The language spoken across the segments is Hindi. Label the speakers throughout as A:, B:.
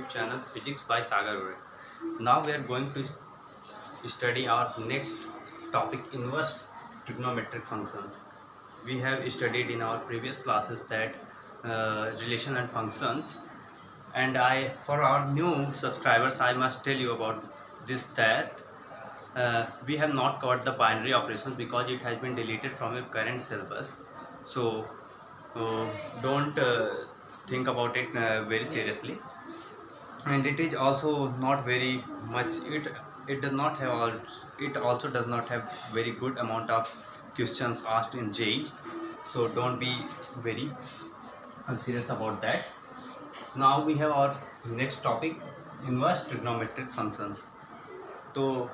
A: YouTube channel Physics by Sagar Ure. Now we are going to study our next topic, inverse trigonometric functions. We have studied in our previous classes that relation and functions, and for our new subscribers I must tell you about this that we have not covered the binary operations because it has been deleted from your current syllabus. So don't think about it very seriously, and it is also not very much, it does not have all, it also does not have very good amount of questions asked in JEE, so don't be very serious about that. Now we have our next topic, inverse trigonometric functions. तो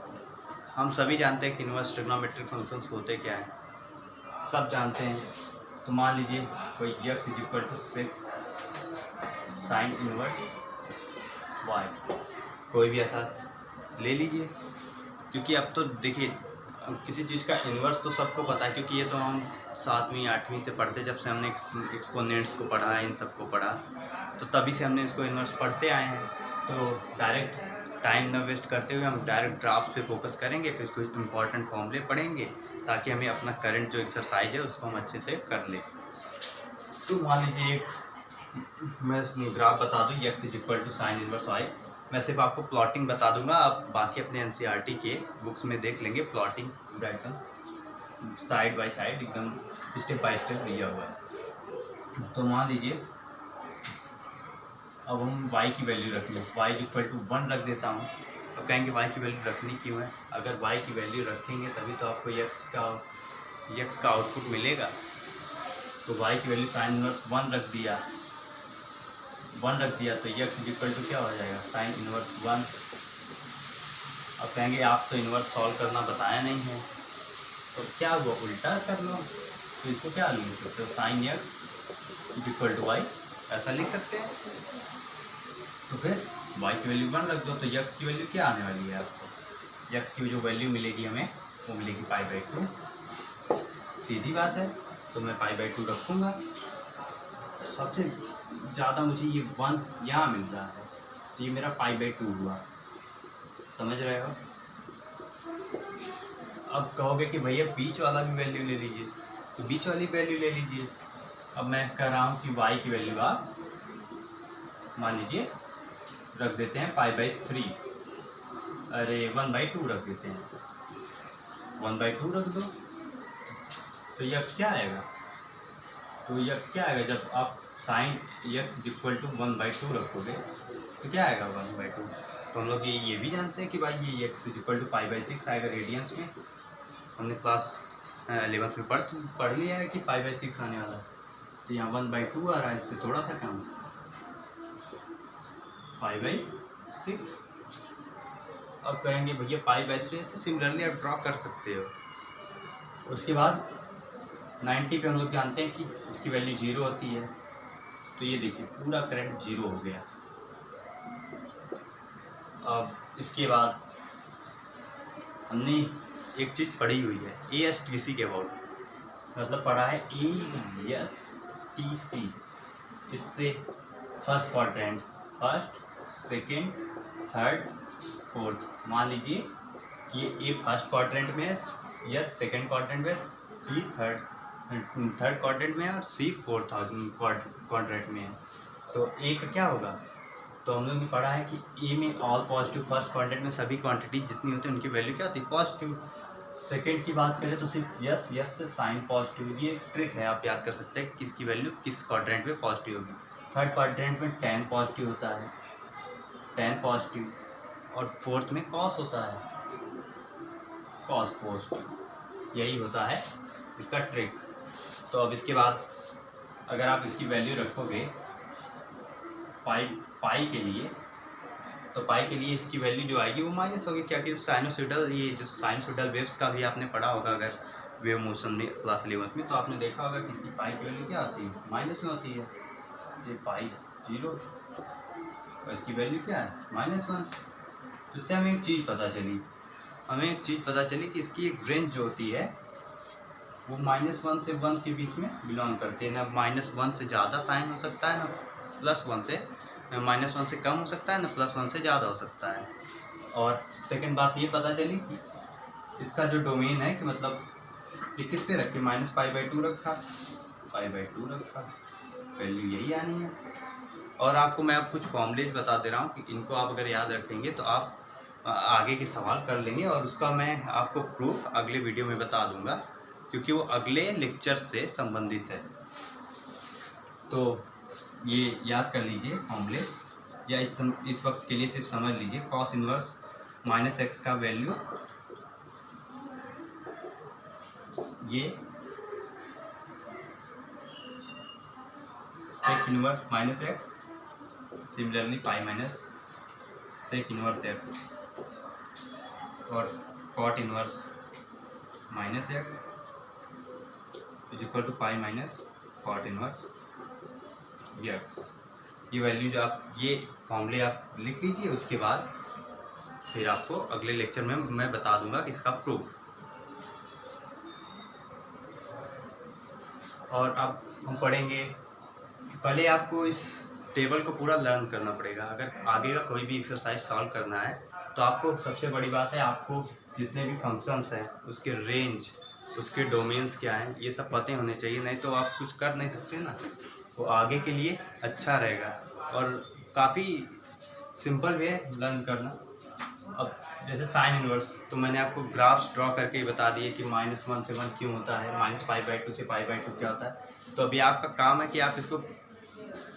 A: हम सभी जानते हैं कि इनवर्स ट्रिग्नोमेट्रिक फंक्शंस होते क्या हैं, सब जानते हैं। तो मान लीजिए कोई x is equal to sine inverse y, कोई भी ऐसा ले लीजिए, क्योंकि अब तो देखिए किसी चीज़ का इन्वर्स तो सबको पता है, क्योंकि ये तो हम 7वीं 8वीं से पढ़ते, जब से हमने एक्सपोनेंट्स को पढ़ा है, इन सबको पढ़ा, तो तभी से हमने इसको इन्वर्स पढ़ते आए हैं। तो डायरेक्ट टाइम न वेस्ट करते हुए हम डायरेक्ट ग्राफ्स पे फोकस करेंगे, फिर कुछ इंपॉर्टेंट फॉर्मूले पढ़ेंगे ताकि हमें अपना करंट जो एक्सरसाइज है उसको हम अच्छे से कर लें। तो मान लीजिए मैं ग्राफ बता दूँ x is equal to sine inverse y, मैं सिर्फ आपको प्लॉटिंग बता दूंगा, आप बाकी अपने NCERT के बुक्स में देख लेंगे, प्लॉटिंग पूरा एकदम साइड बाय साइड एकदम स्टेप बाय स्टेप दिया हुआ है। तो मान लीजिए अब हम y की वैल्यू रखेंगे, y इज इक्वल टू 1 रख देता हूँ। अब कहेंगे y की वैल्यू रखनी क्यों है? अगर y की वैल्यू रखेंगे तभी तो आपको x का आउटपुट मिलेगा। तो y की वैल्यू साइन इनवर्स 1 रख दिया तो x इज इक्वल टू क्या हो जाएगा, साइन इनवर्स 1। अब कहेंगे आप तो इनवर्स सॉल्व करना बताया नहीं है, तो क्या हुआ, उल्टा कर लो। तो इसको क्या लिख सकते हो, sine x is equal to y, ऐसा लिख सकते हैं। तो फिर y की वैल्यू 1 रख दो, तो x की वैल्यू क्या आने वाली है आपको, x की जो वैल्यू मिलेगी हमें वो मिलेगी π/2, सीधी बात है। तो मैं π/2 रखूँगा, सबसे ज़्यादा मुझे ये 1 यहाँ मिल रहा है, तो ये मेरा π/2 हुआ, समझ रहे हो। अब कहोगे कि भैया बीच वाला भी वैल्यू ले लीजिए, तो बीच वाली वैल्यू ले लीजिए। अब मैं कह रहा हूँ कि y की वैल्यू आप मान लीजिए रख देते हैं π/3, अरे 1/2 रख देते हैं, 1/2 रख दो। तो x क्या आएगा, जब आप sine x is equal to 1/2 रखोगे तो क्या आएगा 1/2। तो हम लोग ये भी जानते हैं कि भाई ये x इज इक्वल टू π/6 आएगा रेडियंस में, हमने क्लास 11th में पढ़ लिया है कि π/6 आने वाला है। तो यहाँ 1/2 आ रहा है, इससे थोड़ा सा कम π/6। अब कहेंगे भैया π/3 से सिमिलरली आप ड्रॉ कर सकते हो। उसके बाद 90 पे हम लोग जानते हैं कि इसकी वैल्यू 0 होती है, तो ये देखिए पूरा करंट 0 हो गया। अब इसके बाद हमने एक चीज़ पढ़ी हुई है ASTC के अबाउट, मतलब पढ़ा है ASTC, इससे first quadrant, first second third fourth, मान लीजिए कि ये फर्स्ट क्वाड्रेंट में है, यस सेकेंड क्वाड्रेंट में, बी थर्ड क्वाड्रेंट में है, और सी फोर्थ क्वाड्रेंट में है। तो ए का क्या होगा, तो हम लोग ने पढ़ा है कि ए में ऑल पॉजिटिव, फर्स्ट क्वाड्रेंट में सभी क्वांटिटी जितनी होती है उनकी वैल्यू क्या होती है, पॉजिटिव। सेकंड की बात करें तो सिर्फ यस से साइन पॉजिटिव, ये ट्रिक है, आप याद कर सकते हैं किसकी वैल्यू किस क्वाड्रेंट में पॉजिटिव होगी। थर्ड क्वाड्रेंट में tan पॉजिटिव होता है, tan पॉजिटिव, और फोर्थ में कॉस होता है, कॉस पॉजिटिव, यही होता है इसका ट्रिक। तो अब इसके बाद अगर आप इसकी वैल्यू रखोगे पाई के लिए, तो पाई के लिए इसकी वैल्यू जो आएगी वो माइनस होगी, क्या कि साइनोसॉइडल, ये जो साइनोसॉइडल वेव्स का भी आपने पढ़ा होगा अगर वेव मोशन में क्लास 11th में, तो आपने देखा होगा कि इसकी पाई की वैल्यू क्या होती है, माइनस में होती है। ये π/0 और इसकी वैल्यू क्या है, -1। तो इससे हमें एक चीज़ पता चली कि इसकी एक रेंज जो होती है वो -1 से 1 के बीच में बिलोंग करती है, ना -1 से ज़्यादा साइन हो सकता है, ना +1 से -1 से कम हो सकता है ना +1 से ज़्यादा हो सकता है। और सेकंड बात ये पता चली कि इसका जो डोमेन है कि मतलब ये किस पे रखे, -π/2 रखा, π/2 रखा, वैल्यू यही आनी है। और आपको मैं अब कुछ फॉर्मूलेज बता दे रहा हूँ कि इनको आप अगर याद रखेंगे तो आप आगे के सवाल कर लेंगे, और उसका मैं आपको प्रूफ अगले वीडियो में बता दूंगा क्योंकि वो अगले लेक्चर से संबंधित है। तो ये याद कर लीजिए फॉर्मूले, या इस वक्त के लिए सिर्फ समझ लीजिए। कॉस इनवर्स -x का वैल्यू ये sec inverse -x, similarly pi minus sec inverse x, और cot inverse -x is equal to pi minus cot inverse x। ये वैल्यूज आप, ये फॉर्मूले आप लिख लीजिए। उसके बाद फिर आपको अगले लेक्चर में मैं बता दूंगा कि इसका प्रूफ। और अब हम पढ़ेंगे, पहले आपको इस टेबल को पूरा लर्न करना पड़ेगा। अगर आगे का कोई भी एक्सरसाइज सॉल्व करना है तो आपको सबसे बड़ी बात है, आपको जितने भी फंक्शंस हैं उसके रेंज, उसके डोमेन्स क्या हैं, ये सब पते होने चाहिए, नहीं तो आप कुछ कर नहीं सकते ना। वो आगे के लिए अच्छा रहेगा और काफ़ी सिंपल वे है लर्न करना। अब जैसे साइन इनवर्स, तो मैंने आपको ग्राफ्स ड्रॉ करके ही बता दिए कि -1 से 1 क्यों होता है, -π/2 से π/2 क्या होता है। तो अभी आपका काम है कि आप इसको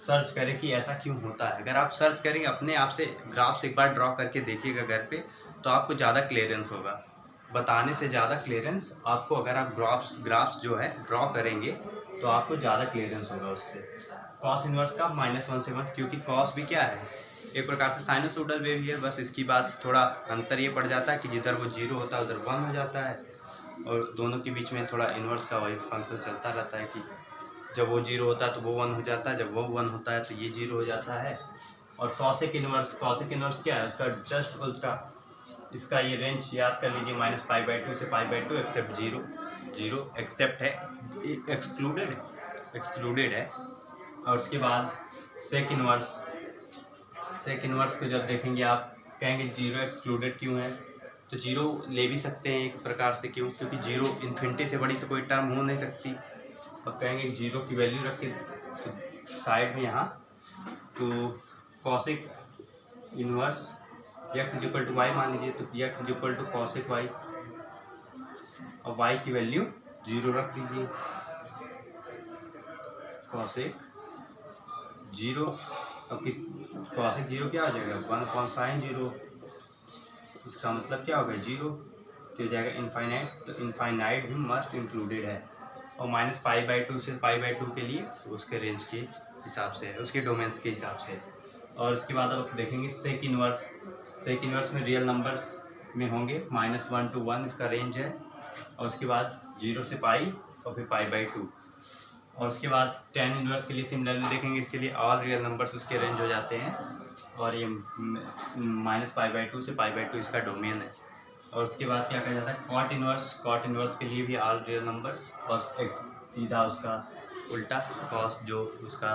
A: सर्च करें कि ऐसा क्यों होता है। अगर आप सर्च करेंगे अपने आप से, ग्राफ्स एक बार ड्रॉ करके देखिएगा घर पे, तो आपको ज़्यादा क्लियरेंस होगा, बताने से ज़्यादा क्लियरेंस आपको। अगर आप ग्राफ्स जो है ड्रॉ करेंगे तो आपको ज़्यादा क्लियरेंस होगा उससे। कॉस इनवर्स का -1 से 1, क्योंकि कॉस भी क्या है, एक प्रकार से साइनसोइडल वेव ही है, बस इसकी बात थोड़ा अंतर ये पड़ जाता है कि जिधर वो 0 होता है उधर 1 हो जाता है, और दोनों के बीच में थोड़ा इन्वर्स का वही फंक्शन चलता रहता है कि जब वो 0 होता है तो वो 1 हो जाता है, जब वो 1 होता है तो ये 0 हो जाता है। और कॉसेक इनवर्स क्या है, उसका जस्ट उल्टा। इसका ये रेंज याद कर लीजिए, -π/2 से π/2 एक्सेप्ट 0 एक्सेप्ट है, एक्सक्लूडेड है। और उसके बाद सेक इनवर्स को जब देखेंगे आप कहेंगे 0 एक्सक्लूडेड क्यों है, तो 0 ले भी सकते हैं एक प्रकार से, क्यों, क्योंकि 0 इन्फिनिटी से बड़ी तो कोई टर्म हो नहीं सकती। और कहेंगे 0 की वैल्यू रखें साइड में यहाँ, तो cosec inverse x is equal to y मान लीजिए, तो x is equal to cosec y, और y की वैल्यू 0 रख दीजिए, कॉसेक 0। अब कॉसेक 0 क्या हो जाएगा, 1/sin 0, इसका मतलब क्या होगा 0, तो हो जाएगा इनफाइनाइट, तो इनफाइनाइट भी मस्ट इंक्लूडेड है। और -π/2 से π/2 के लिए उसके रेंज के हिसाब से है, उसके डोमेन्स के हिसाब से। और उसके बाद अब देखेंगे सेक इनवर्स में रियल नंबर्स में होंगे, -1 to 1 इसका रेंज है, और उसके बाद 0 से पाई और फिर π/2। और उसके बाद tan इनवर्स के लिए सिमिलरली देखेंगे, इसके लिए ऑल रियल नंबर्स उसके रेंज हो जाते हैं, और ये -π/2 से π/2 इसका डोमेन है। और उसके बाद क्या कहा जाता है, कॉट इनवर्स के लिए भी ऑल रियल नंबर्स, और एक सीधा उसका उल्टा कॉस, जो उसका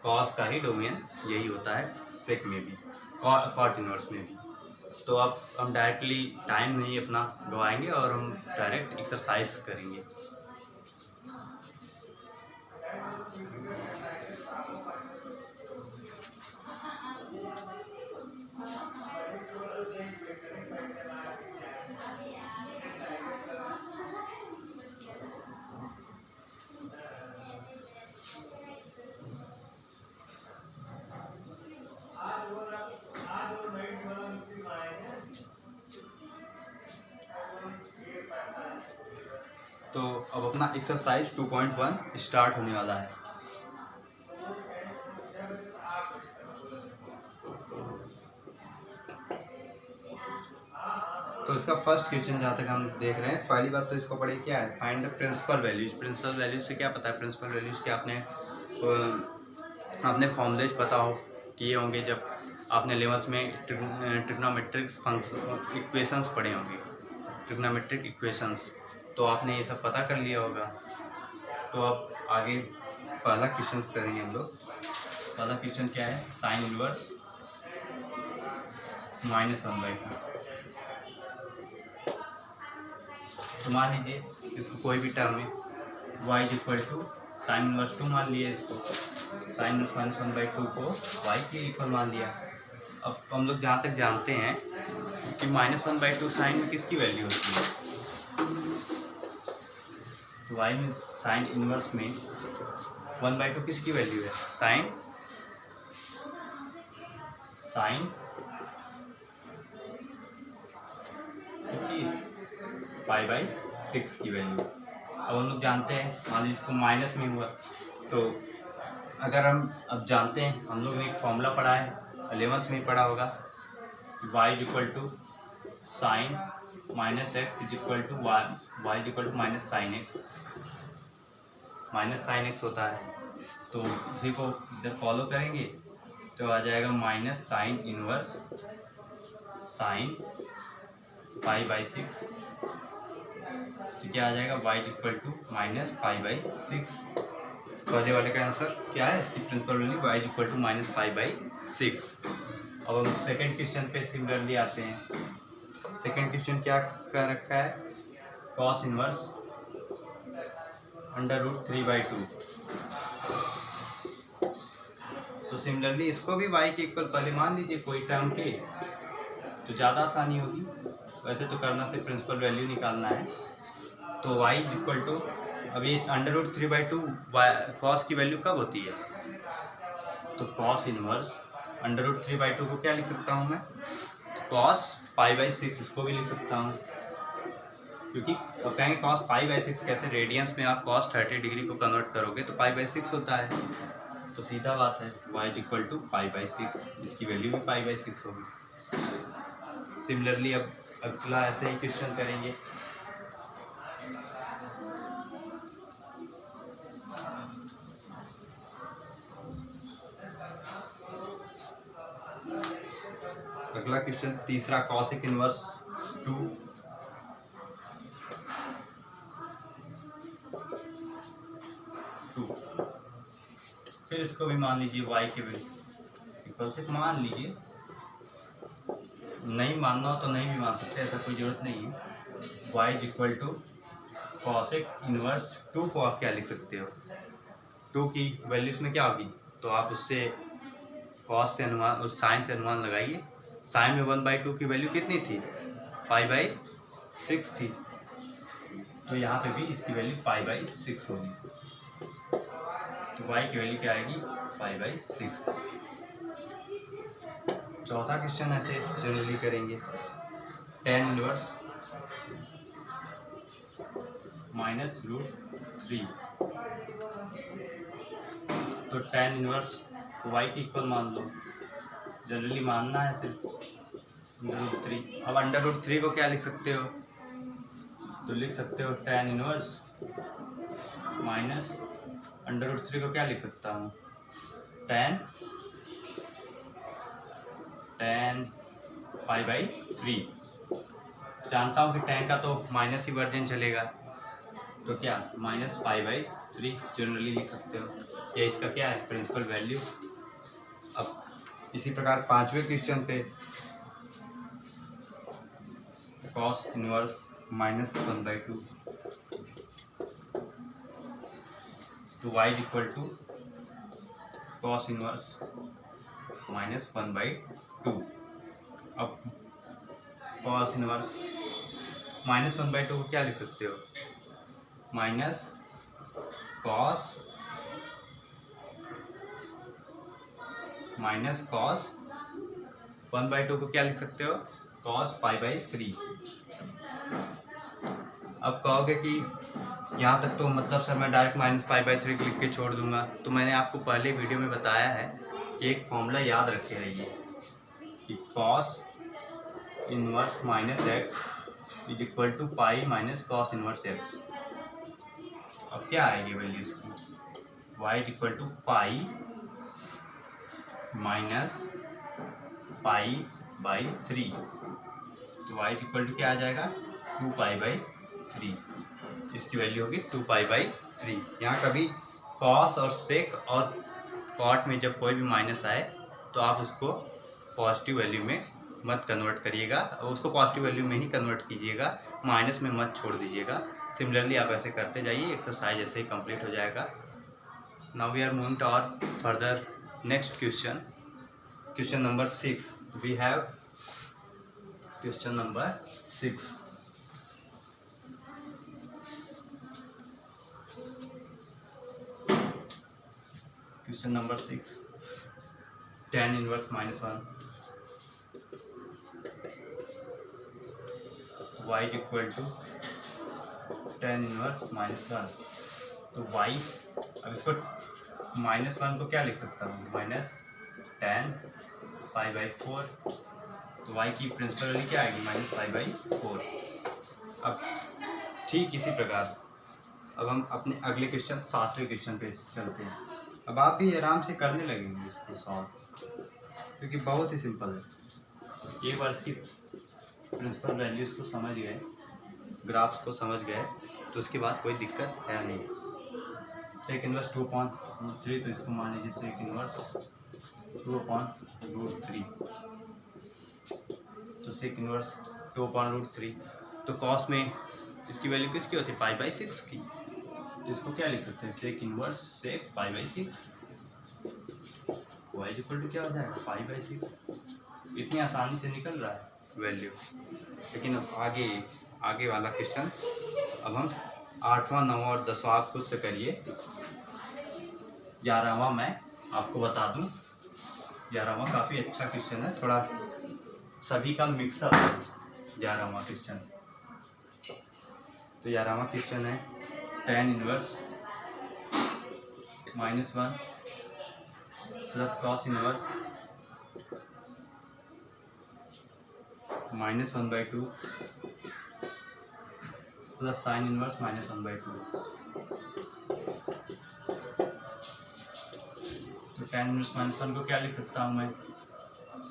A: कॉस का ही डोमेन यही होता है सेक में भी, कॉट इनवर्स में भी। तो अब हम डायरेक्टली टाइम नहीं अपना गवाएंगे और हम डायरेक्ट एक्सरसाइज करेंगे। तो अब अपना एक्सरसाइज 2.1 स्टार्ट होने वाला है। तो इसका फर्स्ट क्वेश्चन जहाँ तक हम देख रहे हैं, पहली बात तो इसको पढ़े क्या है, find the principal values. Principal values से क्या पता है, प्रिंसिपल वैल्यूज के आपने फॉर्मूलेज पता हो किए होंगे जब आपने 11th में ट्रिग्नोमेट्रिक्स फंक्शन इक्वेशंस पढ़े होंगे, ट्रिग्नोमेट्रिक इक्वेशंस, तो आपने ये सब पता कर लिया होगा। तो अब आगे पहला क्वेश्चन करेंगे हम लोग। पहला क्वेश्चन क्या है, साइन इनवर्स -1/2। तो मान लीजिए इसको कोई भी टर्म में y equal to sine inverse 2 मान लिया, इसको साइन इनवर्स -1/2 को y के इक्वल मान लिया। अब हम लोग जहाँ तक जानते हैं कि -1/2 साइन में किसकी वैल्यू होती है, तो y में साइन इनवर्स में 1/2 किसकी वैल्यू है, साइन इसकी π/6 की वैल्यू। अब हम लोग जानते हैं, मान लीजिए इसको माइनस में हुआ, तो अगर हम अब जानते हैं, हम लोग ने एक फॉर्मूला पढ़ा है 11th में पढ़ा होगा, y equal to sine -x is equal to y equal to -sin x होता है। तो उसी को जब फॉलो करेंगे तो आ जाएगा माइनस साइन इनवर्स साइन π/6, तो क्या आ जाएगा y इक्वल टू -π/6। पहले वाले का आंसर क्या है, इसकी principal value y equal to -π/6। अब हम सेकेंड क्वेश्चन पे सिमिलरली आते हैं। सेकेंड क्वेश्चन क्या कर रखा है, कॉस इनवर्स √3/2। तो सिमिलरली इसको भी y के इक्वल पहले मान लीजिए कोई टर्म के, तो ज़्यादा आसानी होगी। वैसे तो करना से प्रिंसिपल वैल्यू निकालना है, तो y इक्वल टू, अब ये √3/2 कॉस की वैल्यू कब होती है, तो कॉस इनवर्स √3/2 को क्या लिख सकता हूँ मैं, कॉस π/6, इसको भी लिख सकता हूँ, क्योंकि अब कहेंगे कॉस π/6 कैसे, रेडियंस में आप कॉस 30 डिग्री को कन्वर्ट करोगे तो π/6 होता है, तो सीधा बात है y इक्वल टू π/6, इसकी वैल्यू भी π/6 होगी। सिमिलरली अब अगला ऐसे ही क्वेश्चन करेंगे। अगला क्वेश्चन तीसरा, कॉसेक इनवर्स 2। फिर इसको भी मान लीजिए y के इक्वल से, मान लीजिए, नहीं मानना हो तो नहीं भी मान सकते, ऐसा कोई ज़रूरत नहीं है। y equal to cosec inverse 2 को आप क्या लिख सकते हो, 2 की वैल्यू इसमें क्या होगी, तो आप उससे कॉस से अनुमान, उस साइन से अनुमान लगाइए। साइन में 1/2 की वैल्यू कितनी थी, π/6 थी, तो यहाँ पे भी इसकी वैल्यू π/6 होगी, तो y की वैल्यू क्या आएगी, π/6। चौथा क्वेश्चन ऐसे जनरली करेंगे, tan इनवर्स -√3। तो tan इनवर्स y की इक्वल मान लो, जनरली मानना है सिर्फ √3। अब √3 को क्या लिख सकते हो, तो लिख सकते हो tan इनवर्स माइनस √3 को क्या लिख सकता हूँ, tan π/3। जानता हूँ कि tan का तो माइनस ही वर्जन चलेगा, तो क्या -π/3 जनरली लिख सकते हो, या इसका क्या है प्रिंसिपल वैल्यू। अब इसी प्रकार पांचवें क्वेश्चन पे कॉस इनवर्स -1/2, तो y equal to cos inverse -1/2। अब कॉस इनवर्स -1/2 को क्या लिख सकते हो, माइनस कॉस 1/2 को क्या लिख सकते हो, कॉस π/3। अब कहोगे कि यहाँ तक तो मतलब सर मैं डायरेक्ट -π/3 लिख के छोड़ दूंगा, तो मैंने आपको पहले वीडियो में बताया है कि एक फॉर्मूला याद रखे रहिए कि cos inverse -x is equal to pi minus cos inverse x। अब क्या आएगी वैल्यू इसकी, y equal to pi minus π/3, तो y इक्वल टू क्या आ जाएगा 2π/3, इसकी वैल्यू होगी 2π/3। यहाँ कभी कॉस और सेक और पार्ट में जब कोई भी माइनस आए तो आप उसको पॉजिटिव वैल्यू में मत कन्वर्ट करिएगा, उसको पॉजिटिव वैल्यू में ही कन्वर्ट कीजिएगा, माइनस में मत छोड़ दीजिएगा। सिमिलरली आप ऐसे करते जाइए, एक्सरसाइज ऐसे ही कंप्लीट हो जाएगा। Now we are moving to our further next question, question number 6। We have question number 6। Question number 6, tan inverse -1 y equal to tan inverse -1। तो y, अब इसको -1 को क्या लिख सकता हूँ, -tan π/4। तो y की प्रिंसिपल वैल्यू क्या आएगी, -π/4। अब ठीक इसी प्रकार अब हम अपने अगले क्वेश्चन 7वें क्वेश्चन पे चलते हैं। अब आप भी आराम से करने लगेंगे इसको सॉल्व, क्योंकि बहुत ही सिंपल है। एक बार इसकी प्रिंसिपल वैल्यूज़ को समझ गए, ग्राफ्स को समझ गए, तो उसके बाद कोई दिक्कत है नहीं। सेक इनवर्स 2/√3, तो इसको मान लीजिए सेक इनवर्स 2/√3। तो सेक इनवर्स 2/√3, तो कॉस में इसकी वैल्यू किसकी होती है, π/6 की। तो इसको क्या लिख सकते हैं, sec inverse sec π/6। y equal to क्या हो जाएगा, π/6। इतनी आसानी से निकल रहा है वैल्यू। लेकिन अब आगे वाला क्वेश्चन, अब हम 8वां 9वां और 10वां आप खुद से करिए। 11वां मैं आपको बता दूं, 11वां काफ़ी अच्छा क्वेश्चन है, थोड़ा सभी का मिक्सअप है 11वां क्वेश्चन। तो 11वां क्वेश्चन है tan inverse -1 plus cos inverse -1/2 plus sine inverse -1/2। तो tan इनवर्स -1 को क्या लिख सकता हूँ मैं,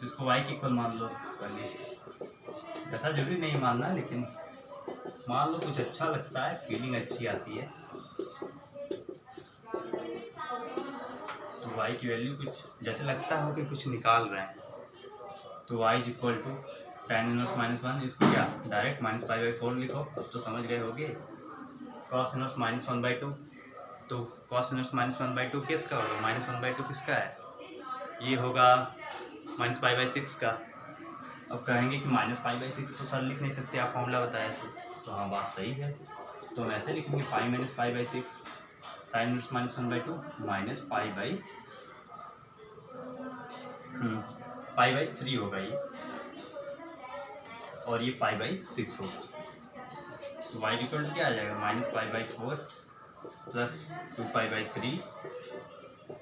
A: इसको y की इक्वल मान लो पहले। ऐसा जरूरी नहीं मानना, लेकिन मान लो, कुछ अच्छा लगता है, फीलिंग अच्छी आती है। तो y की वैल्यू कुछ जैसे लगता हो कि कुछ निकाल रहे हैं। तो y equal to tan inverse -1, इसको क्या डायरेक्ट -π/4 लिखो, अब तो समझ गए होगे। cos इनवर्स -1/2, तो cos इनवर्स -1/2 किसका होगा, -1/2 किसका है, ये होगा -π/6 का। अब कहेंगे कि -π/6 तो सर लिख नहीं सकते, आप फॉर्मूला बताया तो हाँ, बात सही है। तो हम ऐसे लिखेंगे π-π/6, साइन इनवर्स -1/2 -π/3 होगा ये, और ये π/6 होगा। तो y इक्वल क्या आ जाएगा, -π/4 प्लस 2π/3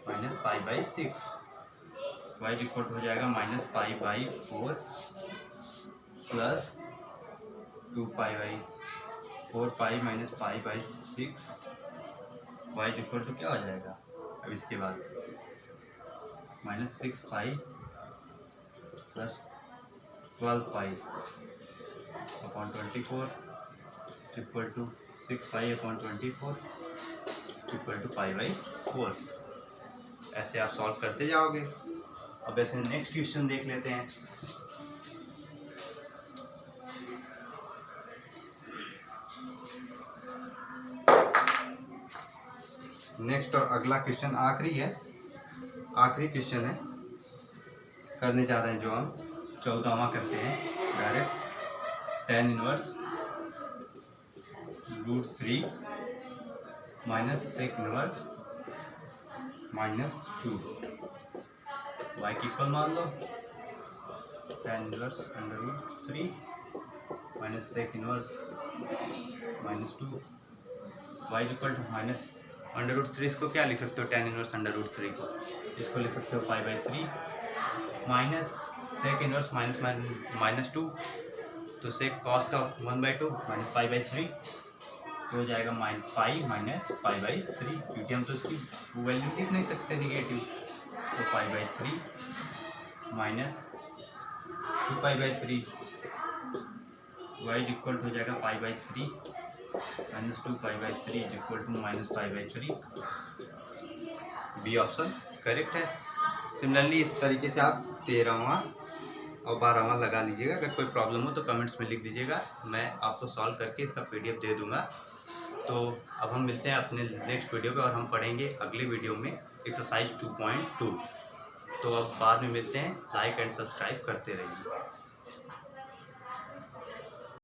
A: -π/6। y इक्वल हो जाएगा -π/4 प्लस 2π/4π -π/6। y इक्वल टू क्या हो जाएगा, अब इसके बाद -6π plus 12π/24 equal to 6π/24 equal to π/4। ऐसे आप सॉल्व करते जाओगे। अब ऐसे नेक्स्ट क्वेश्चन देख लेते हैं। नेक्स्ट और अगला क्वेश्चन आखिरी क्वेश्चन है, करने जा रहे हैं जो हम 14वां करते हैं direct. tan inverse √3 minus sec inverse -2, y की इक्वल मान लो tan inverse √3 minus sec inverse -2, y equal to -√3। इसको क्या लिख सकते हो, tan इनवर्स √3 को इसको लिख सकते हो π/3 माइनस सेक इनवर्स -2, तो सेक कॉस का 1/2 माइनस π/3, तो हो जाएगा पाई माइनस π/3, क्योंकि हम तो इसकी वैल्यू लिख नहीं सकते निगेटिव। तो π/3 माइनस 2π/3, y इक्वल हो जाएगा π/3 minus 2π/3 equal to -π/3। B option correct है। सिमिलरली इस तरीके से आप 13वां और 12वां लगा लीजिएगा। अगर कोई प्रॉब्लम हो तो कमेंट्स में लिख दीजिएगा, मैं आपको सॉल्व करके इसका PDF दे दूँगा। तो अब हम मिलते हैं अपने नेक्स्ट वीडियो पे और हम पढ़ेंगे अगले वीडियो में एक्सरसाइज 2.2। तो अब बाद में मिलते हैं। लाइक एंड सब्सक्राइब करते रहिए।